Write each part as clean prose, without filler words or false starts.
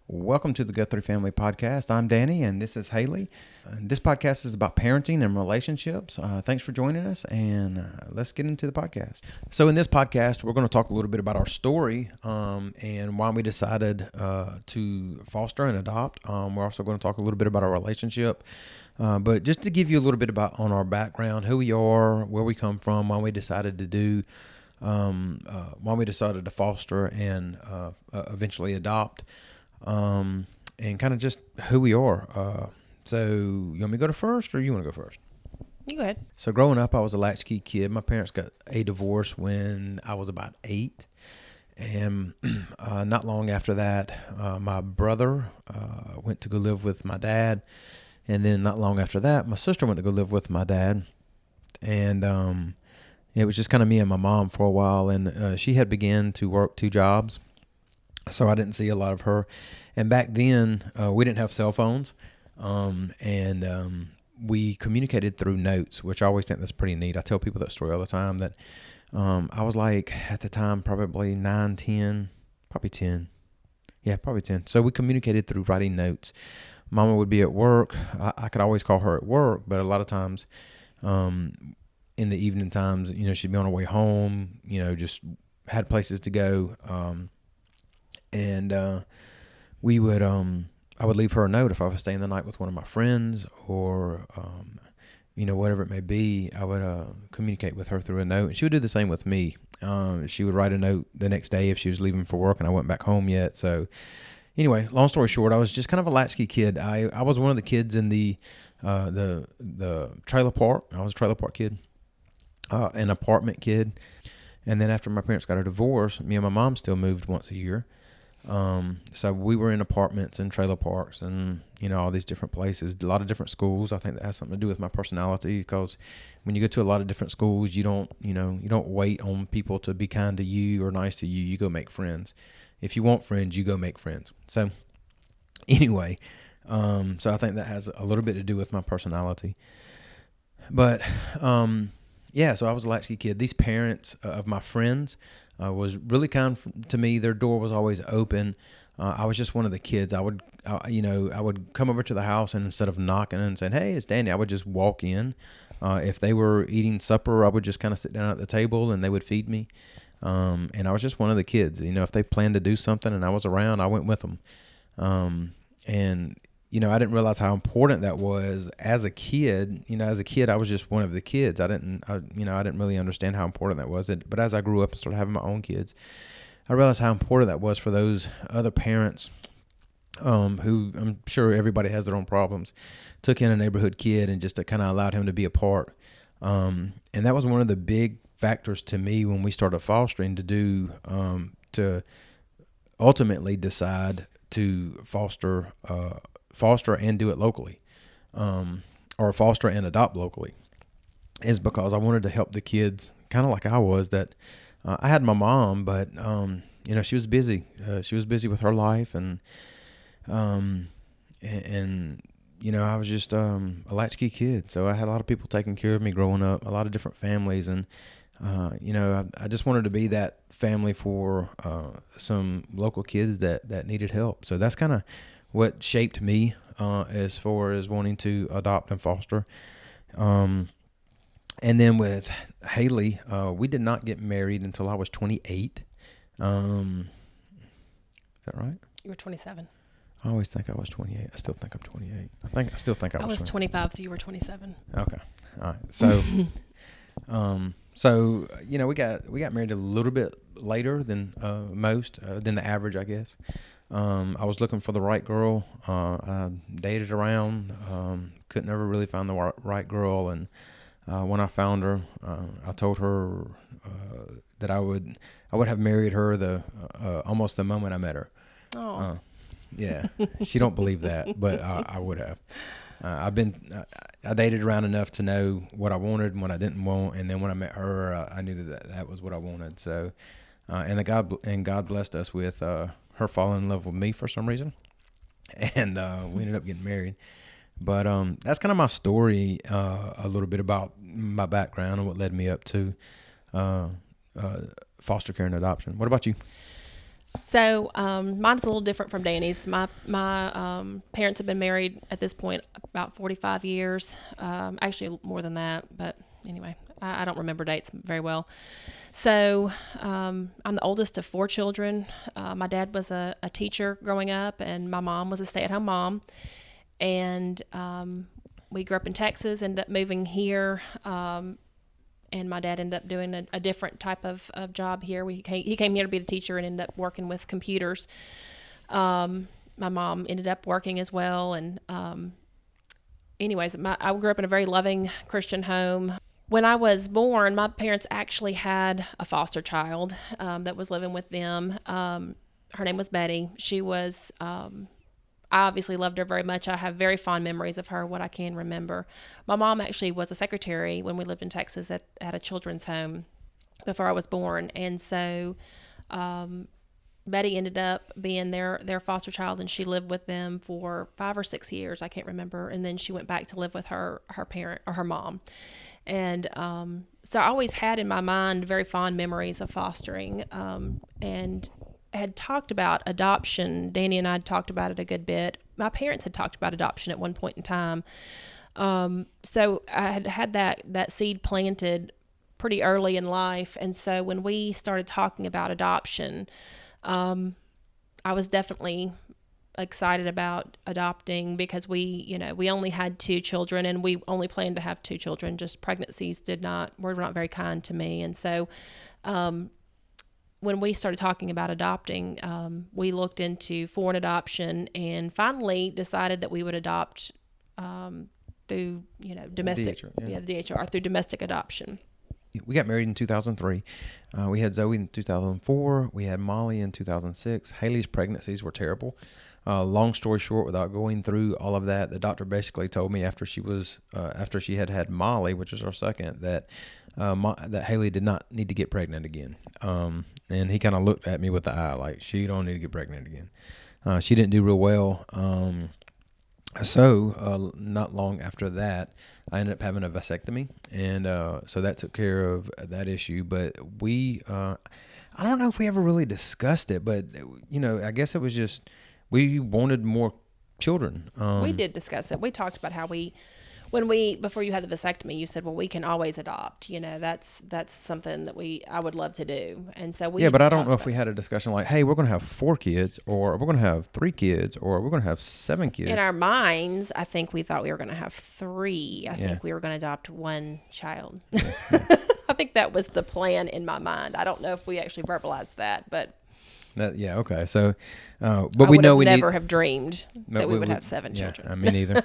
Welcome to the Guthrie Family Podcast. I'm Danny, and this is Haley. This podcast is about parenting and relationships. Thanks for joining us, and let's get into the podcast. So in this podcast, we're going to talk a little bit about our story and why we decided to foster and adopt. We're also going to talk a little bit about our relationship. But just to give you a little bit about on our background, who we are, where we come from, why we decided to do, why we decided to foster and eventually adopt. And kind of just who we are. So you want me to go to first or you want to go first? You go ahead. So growing up, I was a latchkey kid. My parents got a divorce when I was about 8. And not long after that, my brother went to go live with my dad. And then not long after that, my sister went to go live with my dad. And it was just kind of me and my mom for a while. And she had began to work 2 jobs. So I didn't see a lot of her. And back then, we didn't have cell phones. And we communicated through notes, which I always think that's pretty neat. I tell people that story all the time that I was like, at the time, probably 9, 10, probably 10. Yeah, probably 10. So we communicated through writing notes. Mama would be at work. I could always call her at work, but a lot of times in the evening times, you know, she'd be on her way home, you know, just had places to go. And we would, I would leave her a note if I was staying the night with one of my friends or, you know, whatever it may be. I would communicate with her through a note, and she would do the same with me. She would write a note the next day if she was leaving for work and I wasn't back home yet. So anyway, long story short, I was just kind of a latchkey kid. I was one of the kids in the trailer park. I was a trailer park kid, an apartment kid. And then after my parents got a divorce, me and my mom still moved once a year. So we were in apartments and trailer parks and, you know, all these different places, a lot of different schools. I think that has something to do with my personality, because when you go to a lot of different schools, you don't wait on people to be kind to you or nice to you. You go make friends. If you want friends, you go make friends. So anyway, so I think that has a little bit to do with my personality, but, yeah, so I was a latchkey kid. These parents of my friends was really kind to me. Their door was always open. I was just one of the kids. I would come over to the house, and instead of knocking and saying, "Hey, it's Danny," I would just walk in. If they were eating supper, I would just kind of sit down at the table, and they would feed me. And I was just one of the kids. You know, if they planned to do something and I was around, I went with them. And you know, I didn't realize how important that was as a kid. You know, as a kid, I was just one of the kids. I didn't really understand how important that was. But as I grew up and started having my own kids, I realized how important that was for those other parents who, I'm sure everybody has their own problems, took in a neighborhood kid and just kind of allowed him to be a part. And that was one of the big factors to me when we started fostering to ultimately decide to foster and do it locally, or foster and adopt locally, is because I wanted to help the kids kind of like I was. That I had my mom, but you know, she was busy. She was busy with her life, and you know, I was just a latchkey kid. So I had a lot of people taking care of me growing up, a lot of different families, and you know, I just wanted to be that family for some local kids that needed help. So that's kind of what shaped me as far as wanting to adopt and foster. And then with Haley, we did not get married until I was 28. Is that right? You were 27. I always think I was 28. I still think I'm 28. I still think I was 25, so you were 27. Okay. All right. So, so you know, we got married a little bit later than than the average, I guess. I was looking for the right girl. I dated around, couldn't ever really find the right girl. And when I found her, I told her that I would have married her almost the moment I met her. Oh. Yeah, she don't believe that, but I would have. I dated around enough to know what I wanted and what I didn't want, and then when I met her, I knew that was what I wanted. So, and God blessed us with her falling in love with me for some reason, and we ended up getting married. But that's kind of my story, a little bit about my background and what led me up to foster care and adoption. What about you? So mine's a little different from Danny's. My parents have been married at this point about 45 years. Actually, more than that. But anyway, I don't remember dates very well. So I'm the oldest of 4 children. My dad was a teacher growing up, and my mom was a stay-at-home mom. And we grew up in Texas, ended up moving here. And my dad ended up doing a different type of job here. He came here to be a teacher and ended up working with computers. My mom ended up working as well. And anyways, I grew up in a very loving Christian home. When I was born, my parents actually had a foster child that was living with them. Her name was Betty. She was... I obviously loved her very much. I have very fond memories of her, what I can remember. My mom actually was a secretary when we lived in Texas at a children's home before I was born. And so Betty ended up being their foster child, and she lived with them for 5 or 6 years. I can't remember. And then she went back to live with her parent or her mom. And so I always had in my mind very fond memories of fostering, and had talked about adoption. Danny and I had talked about it a good bit. My parents had talked about adoption at one point in time. So I had that seed planted pretty early in life. And so when we started talking about adoption, I was definitely excited about adopting because we only had 2 children, and we only planned to have 2 children. Just pregnancies were not very kind to me. And so, when we started talking about adopting, we looked into foreign adoption and finally decided that we would adopt through domestic, the DHR, through domestic adoption. We got married in 2003. We had Zoe in 2004. We had Molly in 2006. Haley's pregnancies were terrible. Long story short, without going through all of that, the doctor basically told me after she had Molly, which was our second, that Haley did not need to get pregnant again. And he kind of looked at me with the eye like, she don't need to get pregnant again. She didn't do real well. So not long after that, I ended up having a vasectomy, and so that took care of that issue. But I don't know if we ever really discussed it, but I guess it was just we wanted more children. We did discuss it. We talked about how before you had the vasectomy, you said, well, we can always adopt. That's something that I would love to do. And so but I don't know if we had a discussion like, hey, we're going to have 4 kids, or we're going to have 3 kids, or we're going to have 7 kids. In our minds, I think we thought we were going to have 3. I think we were going to adopt 1 child. Yeah. I think that was the plan in my mind. I don't know if we actually verbalized that, but... okay. So, but we know we never have dreamed that we would have 7 children. I mean, neither.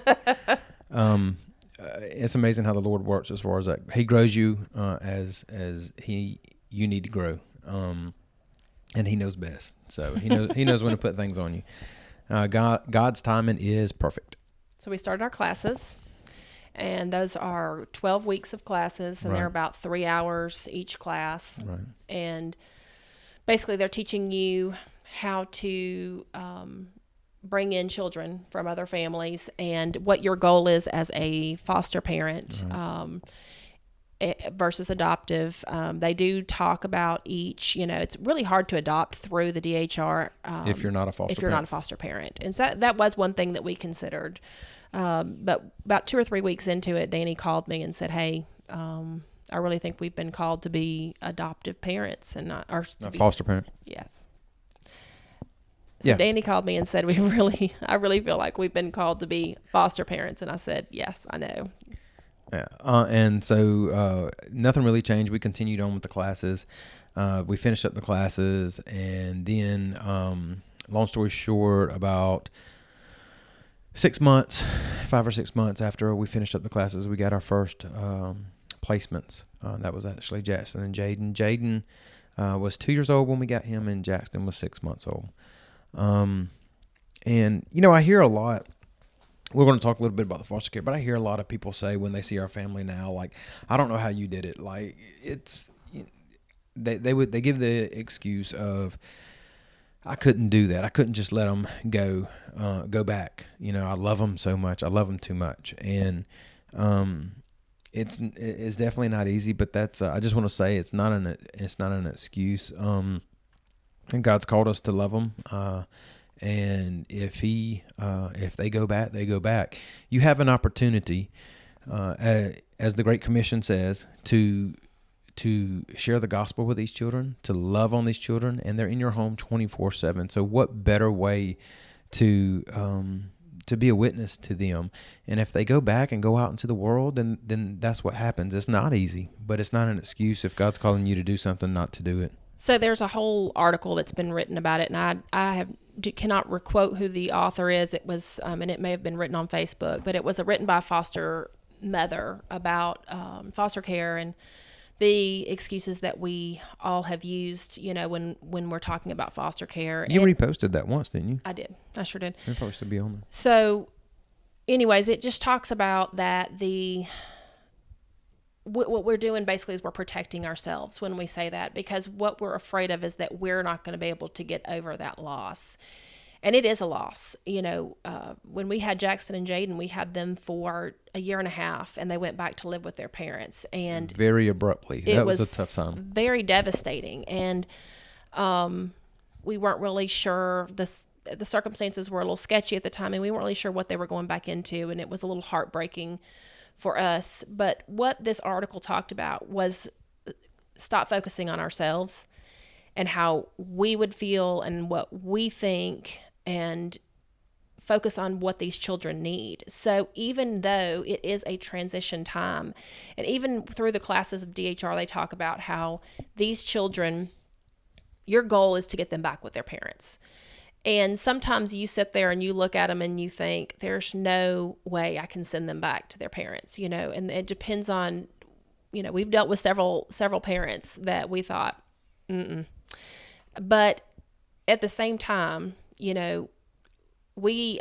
It's amazing how the Lord works as far as that. He grows you as you need to grow, and He knows best. So He knows when to put things on you. God's timing is perfect. So we started our classes, and those are 12 weeks of classes, and they're about 3 hours each class. Right. And basically, they're teaching you how to bring in children from other families and what your goal is as a foster parent versus adoptive. They do talk about each, it's really hard to adopt through the DHR if you're not a foster parent. And so that was one thing that we considered. But about 2 or 3 weeks into it, Danny called me and said, hey, I really think we've been called to be adoptive parents and not foster parents. Yes. So Danny called me and said, I really feel like we've been called to be foster parents. And I said, yes, I know. Yeah. And so nothing really changed. We continued on with the classes. We finished up the classes, and then long story short, about 5 or 6 months after we finished up the classes, we got our first placements. That was actually Jackson and Jaden. Jaden was 2 years old when we got him, and Jackson was 6 months old. And I hear a lot. We're going to talk a little bit about the foster care, but I hear a lot of people say when they see our family now, like, I don't know how you did it. Like, it's they give the excuse of, I couldn't do that. I couldn't just let them go back. I love them so much. I love them too much. And it's definitely not easy, but that's I just want to say it's not an excuse. And God's called us to love them. And if they go back, they go back. You have an opportunity, as the Great Commission says, to share the gospel with these children, to love on these children, and they're in your home 24/7. So what better way to be a witness to them? And if they go back and go out into the world, then that's what happens. It's not easy, but it's not an excuse if God's calling you to do something not to do it. So there's a whole article that's been written about it, and I cannot requote who the author is. It was, and it may have been written on Facebook, but it was written by a foster mother about foster care and the excuses that we all have used, when we're talking about foster care. You reposted that once, didn't you? I did. I sure did. It probably should be on there. So, anyways, it just talks about that what we're doing basically is we're protecting ourselves when we say that, because what we're afraid of is that we're not going to be able to get over that loss. And it is a loss. When we had Jackson and Jaden, we had them for a year and a half, and they went back to live with their parents. And very abruptly. That was a tough time. Very devastating. And we weren't really sure. The circumstances were a little sketchy at the time, and we weren't really sure what they were going back into, and it was a little heartbreaking for us. But what this article talked about was stop focusing on ourselves and how we would feel and what we think, and focus on what these children need. So even though it is a transition time, and even through the classes of DHR, they talk about how these children, your goal is to get them back with their parents. And sometimes you sit there and you look at them and you think, there's no way I can send them back to their parents, and it depends on, we've dealt with several parents that we thought, but at the same time, we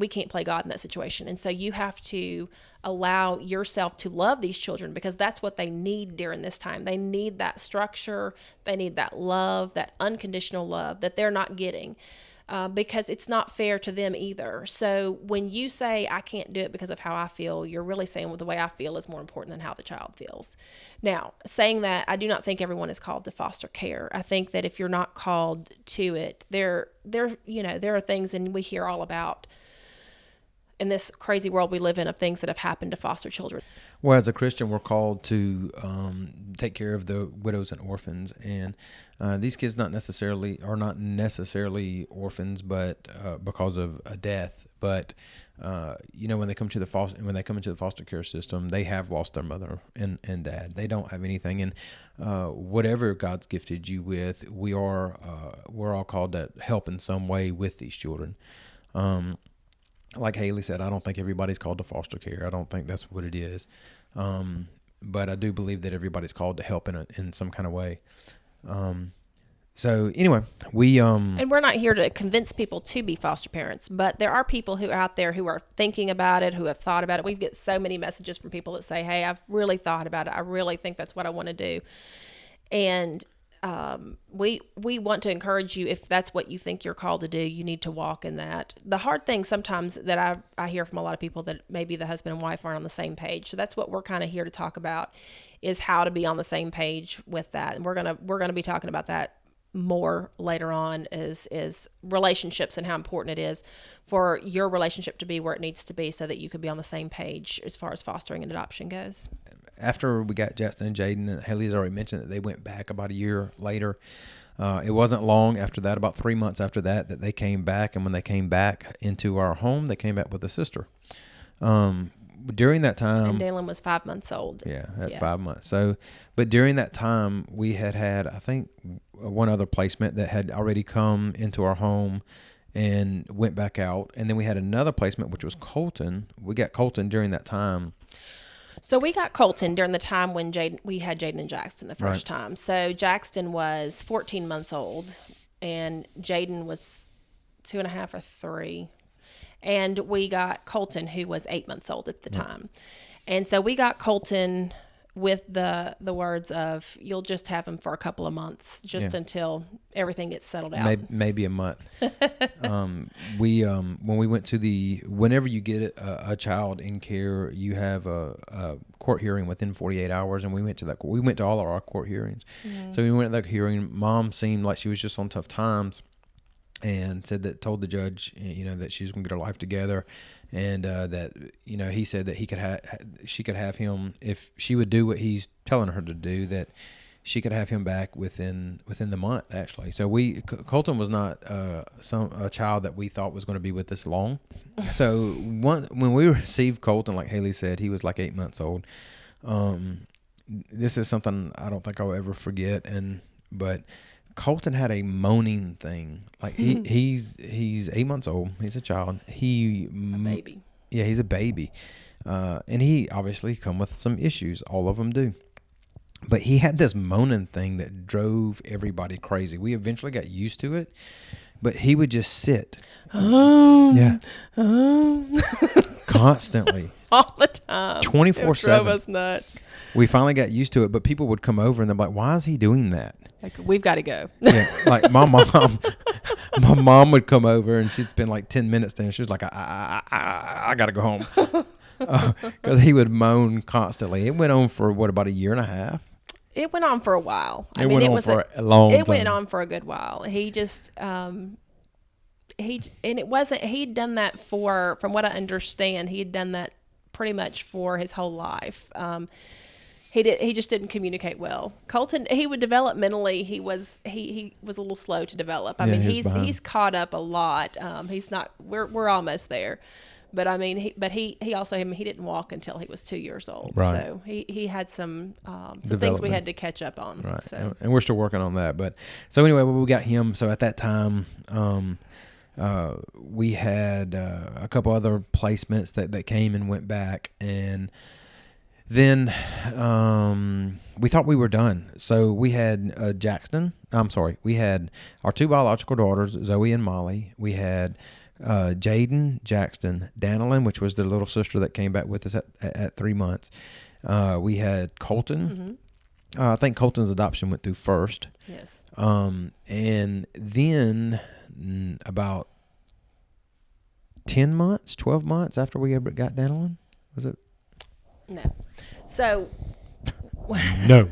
can't play God in that situation. And so you have to allow yourself to love these children, because that's what they need during this time. They need that structure. They need that love, that unconditional love that they're not getting. Because it's not fair to them either. So when you say, I can't do it because of how I feel, you're really saying, well, the way I feel is more important than how the child feels. Now, saying that, I do not think everyone is called to foster care. I think that if you're not called to it, there are things, and we hear all about in this crazy world we live in, of things that have happened to foster children. Well, as a Christian, we're called to take care of the widows and orphans, and these kids are not necessarily orphans, but because of a death. But when they come to into the foster care system, they have lost their mother and dad. They don't have anything, and whatever God's gifted you with, we're all called to help in some way with these children. Like Haley said, I don't think everybody's called to foster care. I don't think that's what it is. But I do believe that everybody's called to help in some kind of way. So anyway, and we're not here to convince people to be foster parents, but there are people who are out there who are thinking about it, who have thought about it. We get so many messages from people that say, hey, I've really thought about it. I really think that's what I want to do. And we want to encourage you, if that's what you think you're called to do, you need to walk in that. The hard thing sometimes that I hear from a lot of people, that maybe the husband and wife aren't on the same page. So that's what we're kind of here to talk about, is how to be on the same page with that. And we're going to be talking about that more later on, is relationships and how important it is for your relationship to be where it needs to be, so that you could be on the same page as far as fostering and adoption goes. After we got Jackson and Jaden, and Haley's already mentioned that they went back about a year later. It wasn't long after that, about 3 months after that they came back. And when they came back into our home, they came back with a sister. During that time, and Dalen was 5 months old. Yeah, at 5 months. So, but during that time, we had I think, one other placement that had already come into our home and went back out. And then we had another placement, which was Colton. We got Colton during that time. So we got Colton during the time when we had Jaden and Jackson the first time. So Jackson was 14 months old, and Jaden was 2.5 or 3. And we got Colton, who was 8 months old at the time. And so we got Colton with the words of, you'll just have him for a couple of months, just until everything gets settled out. Maybe a month. When we went to whenever you get a child in care, you have a court hearing within 48 hours. And we went to all of our court hearings. So we went to that hearing. Mom seemed like she was just on tough times, and told the judge, that she was going to get her life together. And that he said that she could have him, if she would do what he's telling her to do, that she could have him back within the month, actually. So Colton was not a child that we thought was going to be with us long. So when we received Colton, like Haley said, he was like 8 months old. This is something I don't think I'll ever forget. But Colton had a moaning thing. Like he's 8 months old. He's a child. A baby. Yeah, he's a baby. And he obviously come with some issues. All of them do. But he had this moaning thing that drove everybody crazy. We eventually got used to it, but he would just sit. Constantly. All the time. 24/7. It drove us nuts. We finally got used to it, but people would come over and they're like, why is he doing that? Like, we've got to go. Yeah, like my mom would come over and she'd spend like 10 minutes there and she was like, I got to go home. Because he would moan constantly. It went on for about a year and a half. It went on for a while. It went on for a long time. It went on for a good while. He just, he'd done that from what I understand, he had done that pretty much for his whole life. He just didn't communicate well. Colton, he would develop mentally. He was a little slow to develop. I mean, he's caught up a lot. He's not. We're almost there, but I mean, he also he didn't walk until he was 2 years old. Right. So he had some things we had to catch up on. Right. So. And we're still working on that. But so anyway, we got him. So at that time, we had a couple other placements that came and went back, and then we thought we were done. So we had we had our two biological daughters, Zoe and Molly. We had Jaden, Jackson, Danilyn, which was the little sister that came back with us at 3 months. We had Colton. I think Colton's adoption went through first. Yes. And then about 10 months, 12 months after we got Danilyn, was it? No. So. No.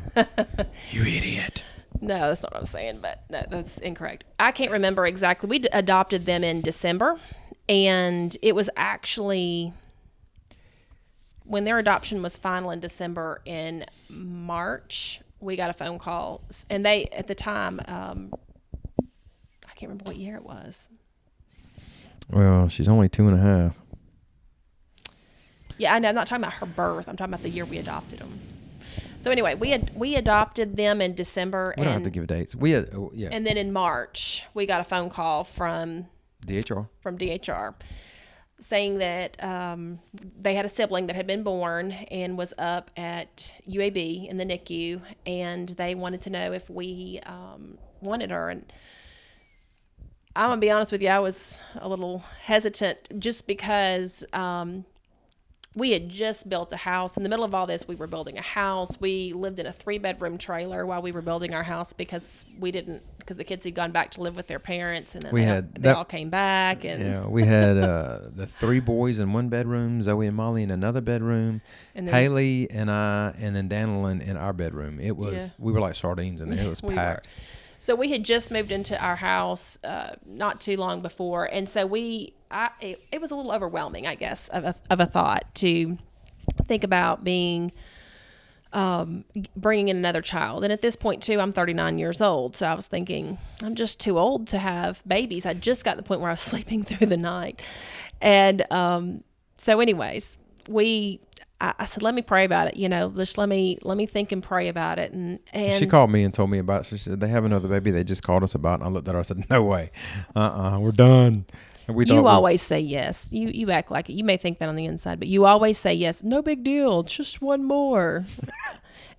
You idiot. No, that's not what I was saying, but no, that's incorrect. I can't remember exactly. We adopted them in December, and it was actually when their adoption was final in December. In March, we got a phone call, and they, at the time, I can't remember what year it was. Well, she's only 2.5. Yeah, I know. I'm not talking about her birth. I'm talking about the year we adopted them. So anyway, we adopted them in December. We don't have to give dates. We had, yeah. And then in March, we got a phone call from DHR saying that they had a sibling that had been born and was up at UAB in the NICU, and they wanted to know if we wanted her. And I'm going to be honest with you, I was a little hesitant just because we had just built a house. In the middle of all this, we were building a house. We lived in a 3-bedroom trailer while we were building our house because the kids had gone back to live with their parents, and then they all came back. And yeah, we had the 3 boys in 1 bedroom, Zoe and Molly in another bedroom, and then Haley and I, and then Danilyn in our bedroom. It was we were like sardines in there. It was packed. So we had just moved into our house not too long before, and so it was a little overwhelming, I guess, of a thought to think about bringing in another child. And at this point too, I'm 39 years old, so I was thinking I'm just too old to have babies. I just got to the point where I was sleeping through the night, and so anyways, I said, let me pray about it. Just let me think and pray about it. And she called me and told me about it. She said, they have another baby they just called us about. And I looked at her. I said, no way. We're done. And you always say yes. You act like it. You may think that on the inside, but you always say yes. No big deal. Just one more.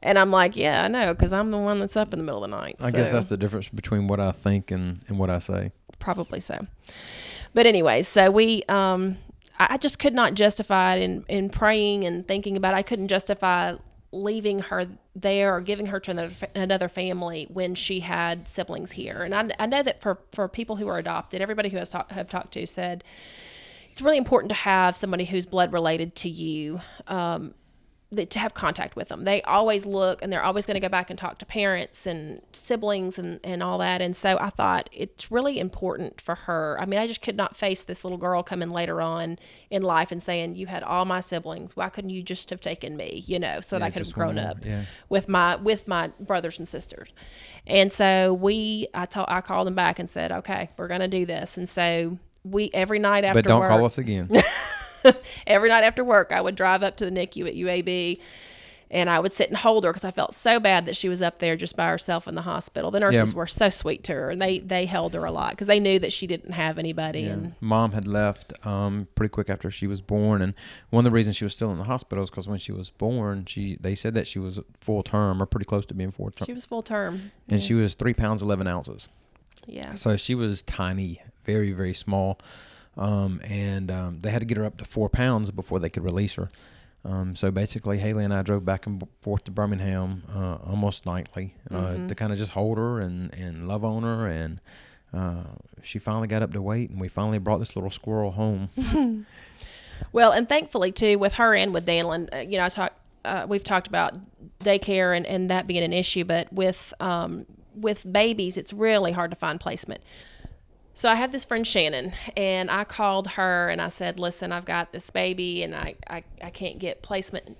And I'm like, yeah, I know, because I'm the one that's up in the middle of the night. I guess that's the difference between what I think and what I say. Probably so. But anyway, so we... I just could not justify it in praying and thinking about it. I couldn't justify leaving her there or giving her to another family when she had siblings here. And I know that for people who are adopted, everybody who have talked to said it's really important to have somebody who's blood related to you, to have contact with them. They always look, and they're always going to go back and talk to parents and siblings and all that. And so I thought it's really important for her. I mean, I just could not face this little girl coming later on in life and saying, you had all my siblings. Why couldn't you just have taken me, so that I could have grown up with my brothers and sisters. And so I called them back and said, okay, we're going to do this. And so every night after work. But don't call us again. Every night after work, I would drive up to the NICU at UAB, and I would sit and hold her because I felt so bad that she was up there just by herself in the hospital. The nurses were so sweet to her, and they held her a lot because they knew that she didn't have anybody. Yeah. And Mom had left pretty quick after she was born, and one of the reasons she was still in the hospital is because when she was born, they said that she was full term or pretty close to being full term. She was full term, and she was 3 pounds 11 ounces. Yeah. So she was tiny, very, very small. They had to get her up to 4 pounds before they could release her. So basically, Haley and I drove back and forth to Birmingham almost nightly to kind of just hold her and love on her. And she finally got up to weight, and we finally brought this little squirrel home. Well, and thankfully, too, with her and with Danlin, we've talked about daycare and that being an issue, but with babies, it's really hard to find placement. So I have this friend Shannon, and I called her and I said, listen, I've got this baby and I can't get placement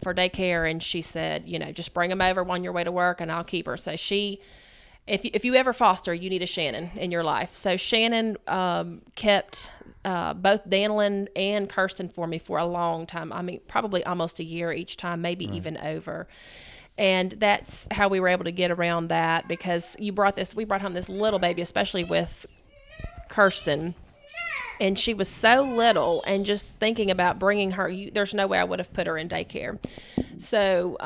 for daycare. And she said, just bring them over on your way to work and I'll keep her. So if you ever foster, you need a Shannon in your life. So Shannon kept both Danlin and Kirsten for me for a long time. I mean, probably almost a year each time, maybe even over. And that's how we were able to get around that, because we brought home this little baby, especially with Kirsten, and she was so little, and just thinking about bringing her, there's no way I would have put her in daycare. So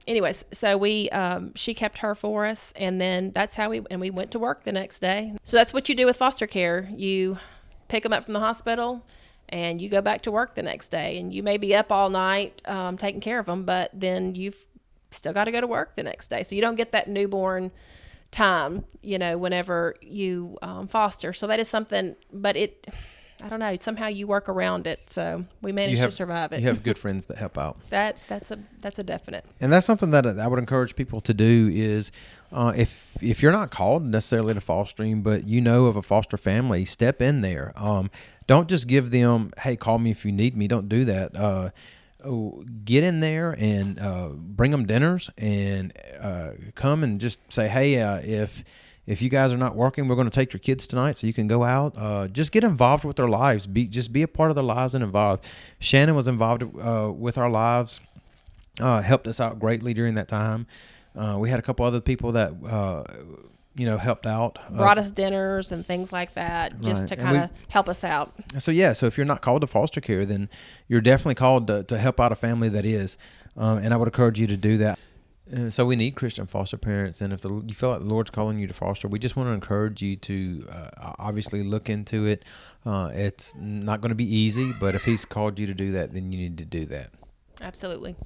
anyways, so she kept her for us, and then that's how we went to work the next day. So that's what you do with foster care. You pick them up from the hospital and you go back to work the next day, and you may be up all night taking care of them, but then you've still got to go to work the next day. So you don't get that newborn time, whenever you foster. So that is something, but I don't know, somehow you work around it. So we managed to survive it. You have good friends that help out. That's a definite. And that's something that I would encourage people to do is if you're not called necessarily to fostering, but of a foster family, step in there. Don't just give them, hey, call me if you need me. Don't do that. Get in there and bring them dinners, and come and just say, hey, if you guys are not working, we're going to take your kids tonight so you can go out. Just get involved with their lives. Be a part of their lives and involved. Shannon was involved with our lives, helped us out greatly during that time. We had a couple other people that helped out. Brought us dinners and things like that, just to kind of help us out. So if you're not called to foster care, then you're definitely called to help out a family that is. And I would encourage you to do that. So we need Christian foster parents. And if you feel like the Lord's calling you to foster, we just want to encourage you to obviously look into it. It's not going to be easy, but if He's called you to do that, then you need to do that. Absolutely.